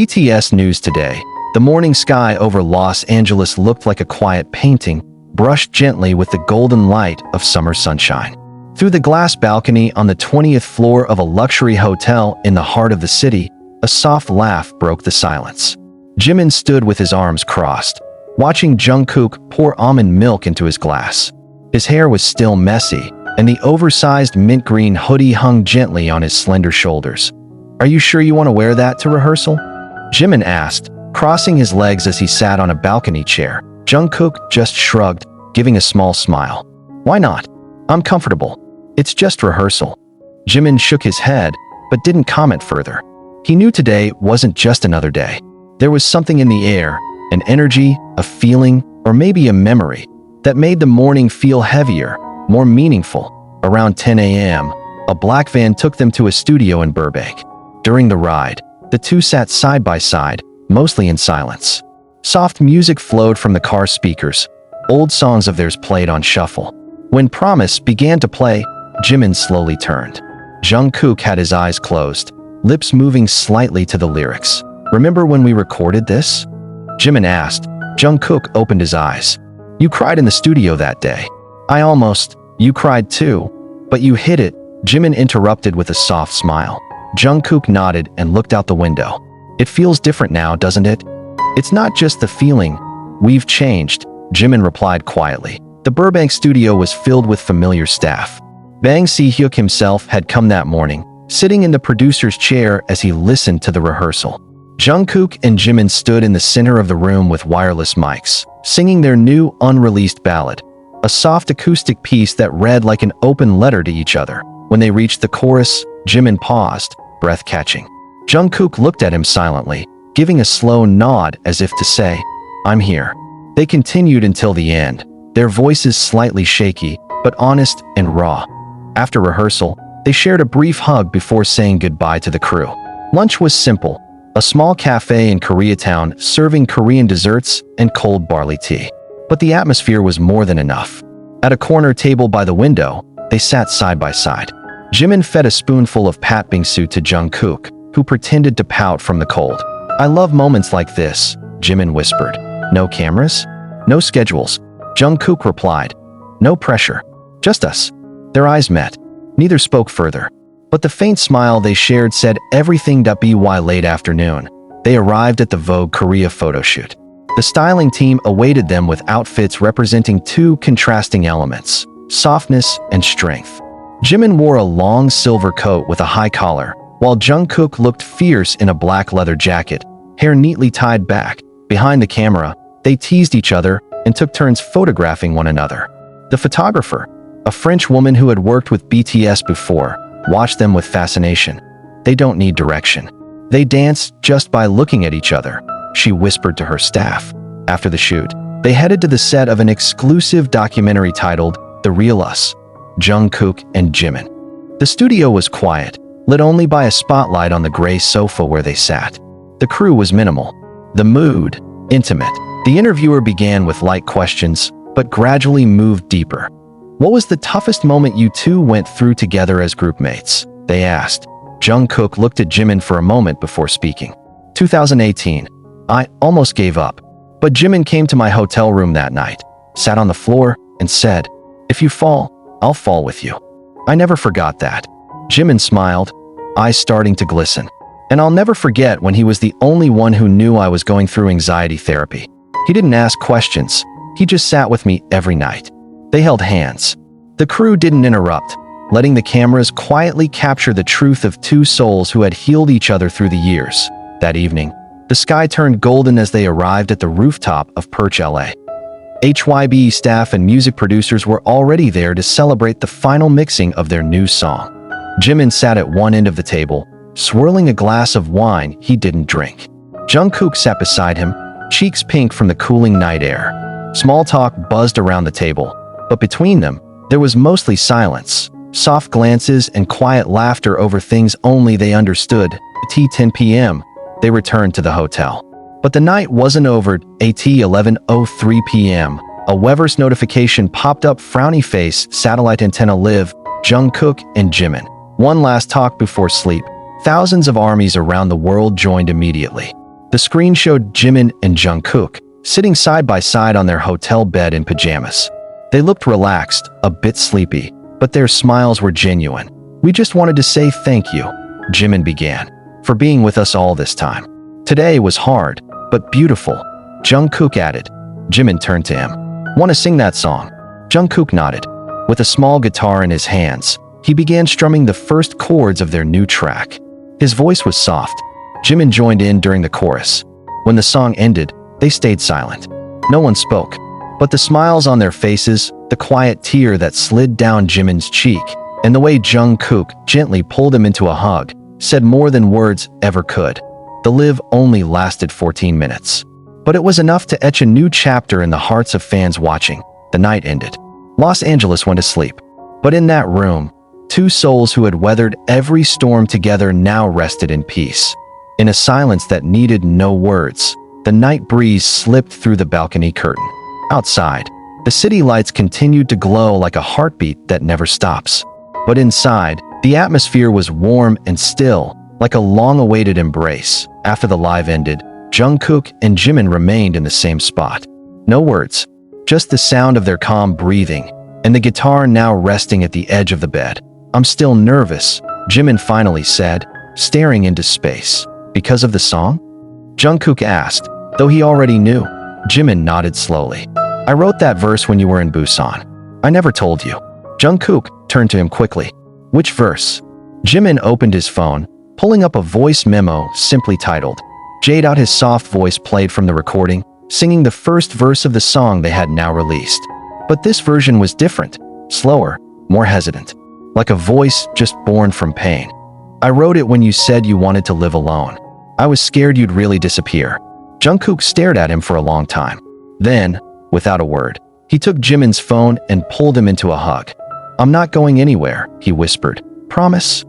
BTS News Today. The morning sky over Los Angeles looked like a quiet painting, brushed gently with the golden light of summer sunshine. Through the glass balcony on the 20th floor of a luxury hotel in the heart of the city, a soft laugh broke the silence. Jimin stood with his arms crossed, watching Jungkook pour almond milk into his glass. His hair was still messy, and the oversized mint green hoodie hung gently on his slender shoulders. "Are you sure you want to wear that to rehearsal?" Jimin asked, crossing his legs as he sat on a balcony chair. Jungkook just shrugged, giving a small smile. "Why not? I'm comfortable. It's just rehearsal." Jimin shook his head, but didn't comment further. He knew today wasn't just another day. There was something in the air, an energy, a feeling, or maybe a memory, that made the morning feel heavier, more meaningful. Around 10 a.m., a black van took them to a studio in Burbank. During the ride, the two sat side by side, mostly in silence. Soft music flowed from the car speakers. Old songs of theirs played on shuffle. When Promise began to play, Jimin slowly turned. Jungkook had his eyes closed, lips moving slightly to the lyrics. "Remember when we recorded this?" Jimin asked. Jungkook opened his eyes. "You cried in the studio that day." You cried too, but you hid it," Jimin interrupted with a soft smile. Jungkook nodded and looked out the window. "It feels different now, doesn't it?" "It's not just the feeling. We've changed," Jimin replied quietly. The Burbank studio was filled with familiar staff. Bang Si-hyuk himself had come that morning, sitting in the producer's chair as he listened to the rehearsal. Jungkook and Jimin stood in the center of the room with wireless mics, singing their new unreleased ballad, a soft acoustic piece that read like an open letter to each other. When they reached the chorus, Jimin paused, breath-catching. Jungkook looked at him silently, giving a slow nod as if to say, "I'm here." They continued until the end, their voices slightly shaky, but honest and raw. After rehearsal, they shared a brief hug before saying goodbye to the crew. Lunch was simple, a small cafe in Koreatown serving Korean desserts and cold barley tea. But the atmosphere was more than enough. At a corner table by the window, they sat side by side. Jimin fed a spoonful of pat bingsu to Jungkook, who pretended to pout from the cold. "I love moments like this," Jimin whispered. "No cameras? No schedules?" Jungkook replied. "No pressure. Just us." Their eyes met. Neither spoke further. But the faint smile they shared said everything. By late afternoon, they arrived at the Vogue Korea photo shoot. The styling team awaited them with outfits representing two contrasting elements, softness and strength. Jimin wore a long silver coat with a high collar, while Jungkook looked fierce in a black leather jacket, hair neatly tied back. Behind the camera, they teased each other and took turns photographing one another. The photographer, a French woman who had worked with BTS before, watched them with fascination. "They don't need direction. They dance just by looking at each other," she whispered to her staff. After the shoot, they headed to the set of an exclusive documentary titled The Real Us, Jungkook and Jimin. The studio was quiet, lit only by a spotlight on the gray sofa where they sat. The crew was minimal. The mood, intimate. The interviewer began with light questions, but gradually moved deeper. "What was the toughest moment you two went through together as groupmates?" they asked. Jungkook looked at Jimin for a moment before speaking. 2018. "I almost gave up. But Jimin came to my hotel room that night, sat on the floor, and said, 'If you fall, I'll fall with you.' I never forgot that." Jimin smiled, eyes starting to glisten. "And I'll never forget when he was the only one who knew I was going through anxiety therapy. He didn't ask questions. He just sat with me every night." They held hands. The crew didn't interrupt, letting the cameras quietly capture the truth of two souls who had healed each other through the years. That evening, the sky turned golden as they arrived at the rooftop of Perch LA. HYB staff and music producers were already there to celebrate the final mixing of their new song. Jimin sat at one end of the table, swirling a glass of wine he didn't drink. Jungkook sat beside him, cheeks pink from the cooling night air. Small talk buzzed around the table, but between them, there was mostly silence, soft glances and quiet laughter over things only they understood. At 10 p.m., they returned to the hotel. But the night wasn't over. At 11:03 p.m., a Weverse notification popped up. Frowny face, satellite antenna live, Jungkook and Jimin. One last talk before sleep. Thousands of armies around the world joined immediately. The screen showed Jimin and Jungkook sitting side by side on their hotel bed in pajamas. They looked relaxed, a bit sleepy, but their smiles were genuine. "We just wanted to say thank you," Jimin began, "for being with us all this time. Today was hard, but beautiful," Jungkook added. Jimin turned to him. "Want to sing that song?" Jungkook nodded. With a small guitar in his hands, he began strumming the first chords of their new track. His voice was soft. Jimin joined in during the chorus. When the song ended, they stayed silent. No one spoke, but the smiles on their faces, the quiet tear that slid down Jimin's cheek, and the way Jungkook gently pulled him into a hug, said more than words ever could. The live only lasted 14 minutes. But it was enough to etch a new chapter in the hearts of fans watching. The night ended. Los Angeles went to sleep. But in that room, two souls who had weathered every storm together now rested in peace. In a silence that needed no words, the night breeze slipped through the balcony curtain. Outside, the city lights continued to glow like a heartbeat that never stops. But inside, the atmosphere was warm and still, like a long-awaited embrace. After the live ended, Jungkook and Jimin remained in the same spot. No words, just the sound of their calm breathing, and the guitar now resting at the edge of the bed. "I'm still nervous," Jimin finally said, staring into space. "Because of the song?" Jungkook asked, though he already knew. Jimin nodded slowly. "I wrote that verse when you were in Busan. I never told you." Jungkook turned to him quickly. "Which verse?" Jimin opened his phone, pulling up a voice memo simply titled. Jade out his soft voice played from the recording, singing the first verse of the song they had now released. But this version was different, slower, more hesitant, like a voice just born from pain. "I wrote it when you said you wanted to live alone. I was scared you'd really disappear." Jungkook stared at him for a long time. Then, without a word, he took Jimin's phone and pulled him into a hug. "I'm not going anywhere," he whispered. "Promise?"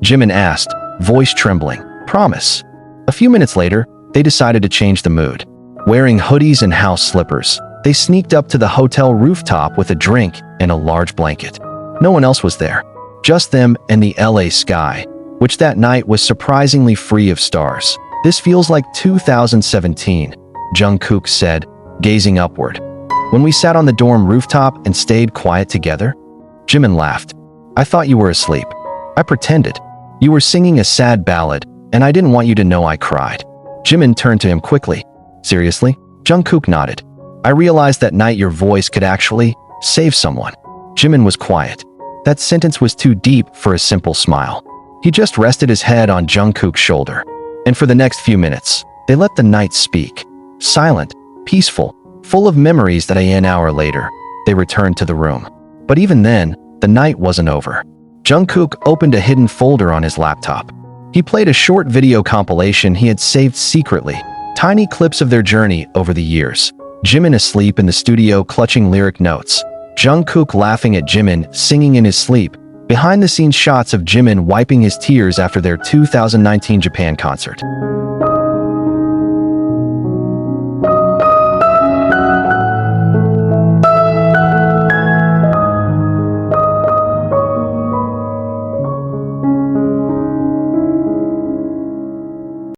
Jimin asked, voice trembling. "Promise." A few minutes later, they decided to change the mood. Wearing hoodies and house slippers, they sneaked up to the hotel rooftop with a drink and a large blanket. No one else was there, just them and the LA sky, which that night was surprisingly free of stars. "This feels like 2017, Jungkook said, gazing upward. "When we sat on the dorm rooftop and stayed quiet together?" Jimin laughed. "I thought you were asleep. I pretended. You were singing a sad ballad, and I didn't want you to know I cried." Jimin turned to him quickly. "Seriously?" Jungkook nodded. "I realized that night your voice could actually save someone." Jimin was quiet. That sentence was too deep for a simple smile. He just rested his head on Jungkook's shoulder. And for the next few minutes, they let the night speak. Silent, peaceful, full of memories that an hour later, they returned to the room. But even then, the night wasn't over. Jungkook opened a hidden folder on his laptop. He played a short video compilation he had saved secretly, tiny clips of their journey over the years. Jimin asleep in the studio clutching lyric notes. Jungkook laughing at Jimin singing in his sleep. Behind-the-scenes shots of Jimin wiping his tears after their 2019 Japan concert.